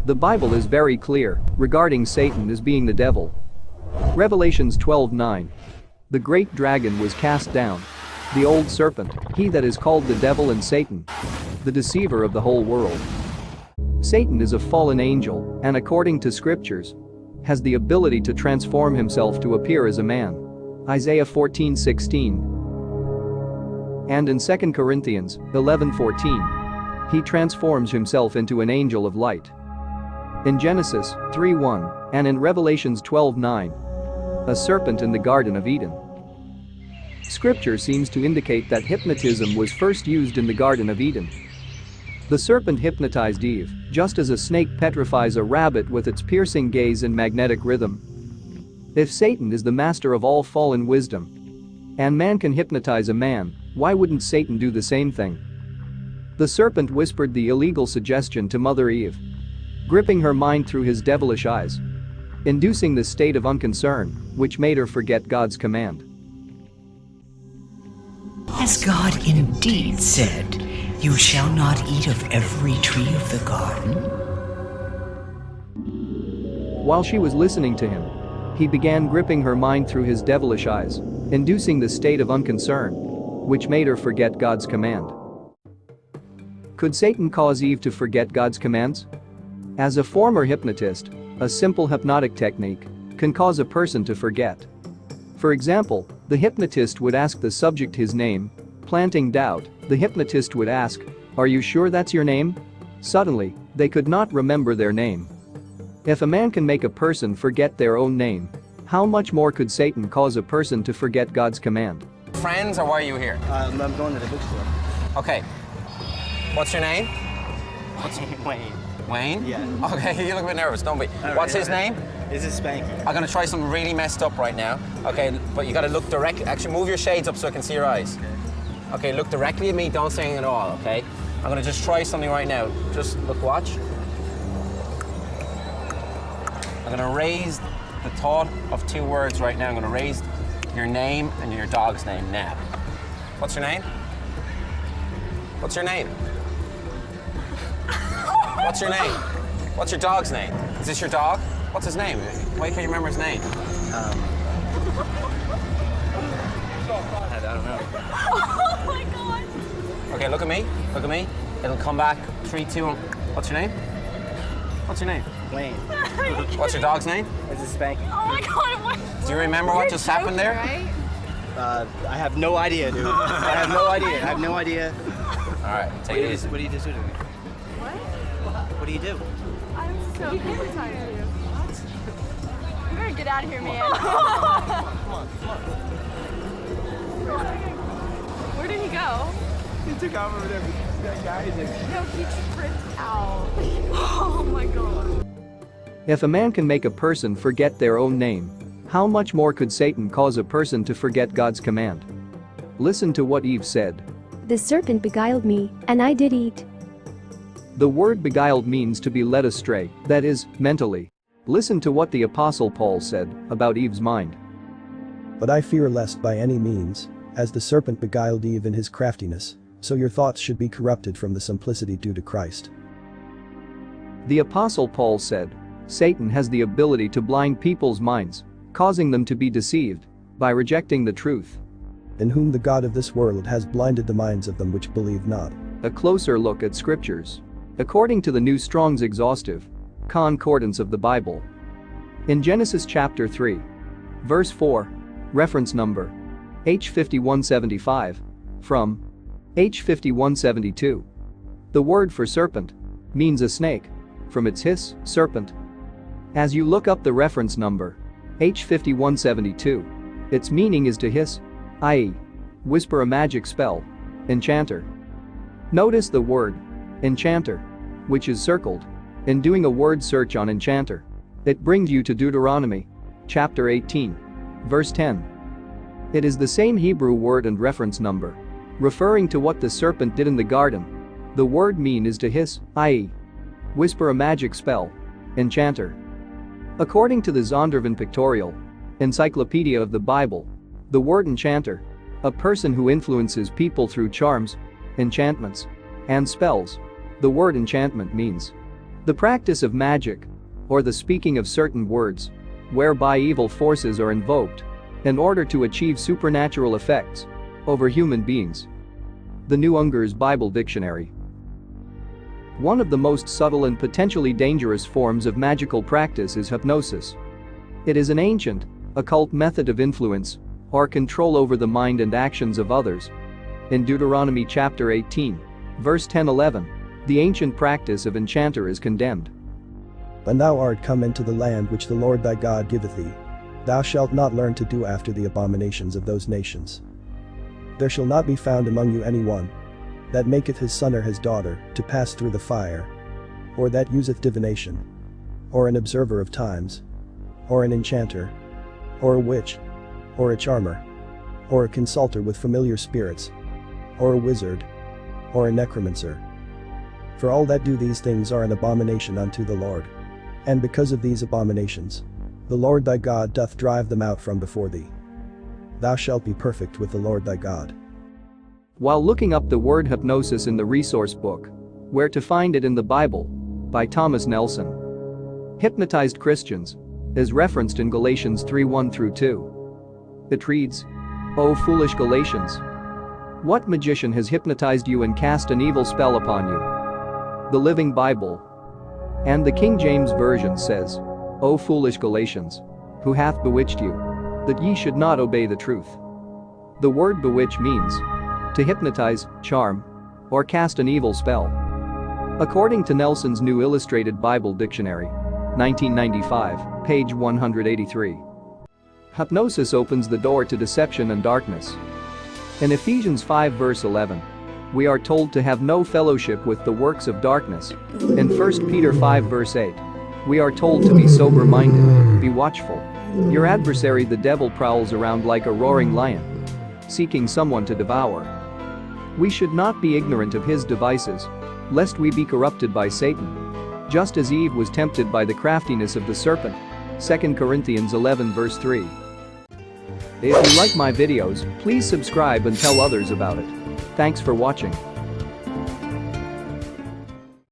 The Bible is very clear regarding Satan as being the devil. Revelations 12:9. The great dragon was cast down. The old serpent, he that is called the devil and Satan, the deceiver of the whole world. Satan is a fallen angel and, according to scriptures, has the ability to transform himself to appear as a man. Isaiah 14:16. And in 2 Corinthians 11:14, he transforms himself into an angel of light. In Genesis 3:1 and in Revelations 12:9, a serpent in the Garden of Eden. Scripture seems to indicate that hypnotism was first used in the Garden of Eden. The serpent hypnotized Eve, just as a snake petrifies a rabbit with its piercing gaze and magnetic rhythm. If Satan is the master of all fallen wisdom, and man can hypnotize a man, why wouldn't Satan do the same thing? The serpent whispered the illegal suggestion to Mother Eve, gripping her mind through his devilish eyes, inducing the state of unconcern, which made her forget God's command. Has God indeed said, "You shall not eat of every tree of the garden"? While she was listening to him, he began gripping her mind through his devilish eyes, inducing the state of unconcern, which made her forget God's command. Could Satan cause Eve to forget God's commands? As a former hypnotist, a simple hypnotic technique can cause a person to forget. For example, the hypnotist would ask the subject his name. Planting doubt, the hypnotist would ask, "Are you sure that's your name?" Suddenly, they could not remember their name. If a man can make a person forget their own name, how much more could Satan cause a person to forget God's command? Friends, or why are you here? I'm going to the bookstore. Okay. What's your name? Wayne. Wayne? Yeah. Okay, you look a bit nervous, don't be. All What's right, his all right. name? This is Spanky. I'm gonna try something really messed up right now. Okay, but you gotta look directly. Actually, move your shades up so I can see your eyes. Okay, look directly at me, don't say anything at all, okay? I'm gonna just try something right now. Just look, watch. I'm gonna raise the thought of two words right now. I'm gonna raise your name and your dog's name now. What's your name? What's your name? What's your name? What's your dog's name? Is this your dog? What's his name? Why can't you remember his name? I don't know. Oh my god! Okay, look at me. Look at me. It'll come back. 3, 2, 1. What's your name? What's your name? Wayne. What's your dog's name? This is Spanky. Oh my god, what? Do you remember what just happened there? Right? I have no idea, dude. I have no idea. I have no idea. All right, take it easy. What do you just do to me? What? What do you do? I'm so hypnotized you. You better get out of here, man. Where did he go? He took off over there. That guy is No, he tripped out. Oh my god. If a man can make a person forget their own name, how much more could Satan cause a person to forget God's command? Listen to what Eve said. The serpent beguiled me, and I did eat. The word beguiled means to be led astray, that is, mentally. Listen to what the Apostle Paul said about Eve's mind. But I fear lest by any means, as the serpent beguiled Eve in his craftiness, so your thoughts should be corrupted from the simplicity due to Christ. The Apostle Paul said, Satan has the ability to blind people's minds, causing them to be deceived by rejecting the truth. In whom the God of this world has blinded the minds of them which believe not. A closer look at scriptures. According to the New Strong's Exhaustive Concordance of the Bible. In Genesis chapter 3, verse 4, reference number H5175, from H5172. The word for serpent means a snake, from its hiss, serpent. As you look up the reference number H5172, its meaning is to hiss, i.e., whisper a magic spell, enchanter. Notice the word enchanter, which is circled. In doing a word search on enchanter, it brings you to Deuteronomy chapter 18, verse 10. It is the same Hebrew word and reference number, referring to what the serpent did in the garden. The word mean is to hiss, i.e., whisper a magic spell, enchanter. According to the Zondervan Pictorial Encyclopedia of the Bible, the word enchanter, a person who influences people through charms, enchantments, and spells. The word enchantment means The practice of magic, or the speaking of certain words, whereby evil forces are invoked in order to achieve supernatural effects over human beings. The New Unger's Bible Dictionary. One of the most subtle and potentially dangerous forms of magical practice is hypnosis. It is an ancient, occult method of influence or control over the mind and actions of others. In Deuteronomy chapter 18, verse 10-11, the ancient practice of enchanter is condemned. When thou art come into the land which the Lord thy God giveth thee, thou shalt not learn to do after the abominations of those nations. There shall not be found among you any one that maketh his son or his daughter to pass through the fire, or that useth divination, or an observer of times, or an enchanter, or a witch, or a charmer, or a consulter with familiar spirits, or a wizard, or a necromancer. For all that do these things are an abomination unto the Lord. And because of these abominations, the Lord thy God doth drive them out from before thee. Thou shalt be perfect with the Lord thy God. While looking up the word hypnosis in the resource book, Where to Find It in the Bible, by Thomas Nelson. Hypnotized Christians is referenced in Galatians 3:1-2. It reads, "O foolish Galatians! What magician has hypnotized you and cast an evil spell upon you?" The Living Bible and the King James Version says, "O foolish Galatians! Who hath bewitched you, that ye should not obey the truth?" The word bewitch means to hypnotize, charm, or cast an evil spell. According to Nelson's New Illustrated Bible Dictionary, 1995, page 183. Hypnosis opens the door to deception and darkness. In Ephesians 5 verse 11, we are told to have no fellowship with the works of darkness. In 1 Peter 5 verse 8, we are told to be sober-minded, be watchful. Your adversary the devil prowls around like a roaring lion, seeking someone to devour. We should not be ignorant of his devices, lest we be corrupted by Satan. Just as Eve was tempted by the craftiness of the serpent. 2 Corinthians 11 verse 3. If you like my videos, please subscribe and tell others about it. Thanks for watching.